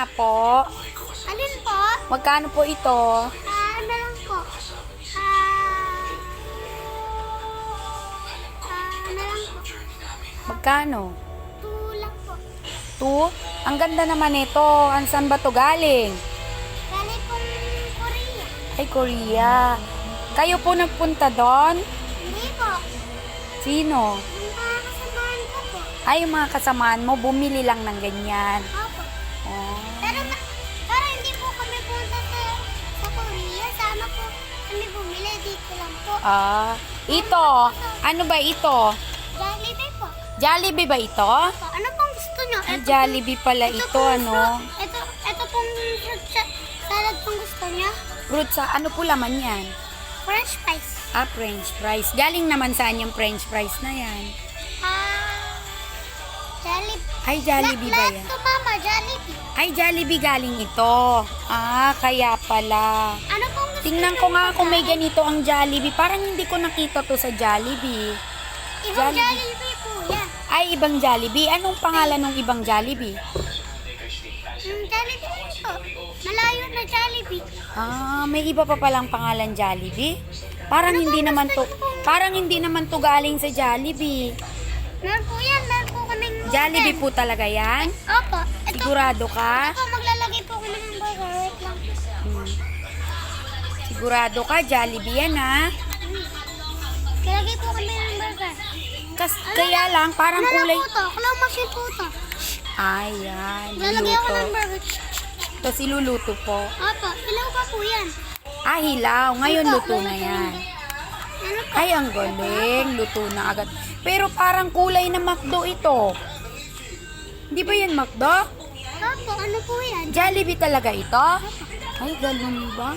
nga po. Alin po? Magkano po ito? Ano lang po? Ano lang po? Magkano? Tulak po. 2? Ang ganda naman ito. Saan ba to galing? Galing pong Korea. Ay, Korea. Kayo po nagpunta doon? Hindi po. Sino? Yung mga kasamahan ko po. Ay, yung mga kasamaan mo, bumili lang ng ganyan. Opo. Oh. Pero hindi po kami punta sa Korea. Sana po kami bumili. Dito lang po. Ito. Ano ba ito? Jollibee po. Jollibee ba ito? Po. Ano pong gusto nyo? Ay, Jollibee pala ito, pong ano? Ito pong salad pong gusto nyo? Fruit sa, ano po laman yan? French fries. French fries. Galing naman saan yung French fries na yan? Jollibee. Ay, Jollibee ba yan? Lahat to, mama, Jollibee. Ay, Jollibee galing ito. Kaya pala. Ano pong gusto Tingnan nyo ko nga kung may pagkain? ganito ang Jollibee. Parang hindi ko nakita to sa Jollibee. Ibang Jollibee. Jollibee po yan. Ay, ibang Jollibee. Anong pangalan ng ibang Jollibee? Jollibee po. Malayo na Jollibee. May iba pa palang pangalan Jollibee? Parang hindi naman to galing sa Jollibee. Meron po yan. Meron po kaming Jollibee po talaga yan? Opo. Ito Sigurado ka? po, maglalagay po kami ng burger. Wait lang. Sigurado ka? Jollibee yan, ha? Lalagay po kami ng burger. Kaya lang, parang Ano kulay... lang po to? Claw machine po to. Ayan, Lalagay ako ng luluto. burger. Tapos iluluto po. Opo. Ilaw pa po yan. Hilaw. Ngayon Opo, luto na yan. Ano po? Ay, ang galing. Luto na agad. Pero parang kulay na McDo ito. Hindi ba yan McDo? Opo. Ano po yan? Jollibee talaga ito? Ay, ganun ba?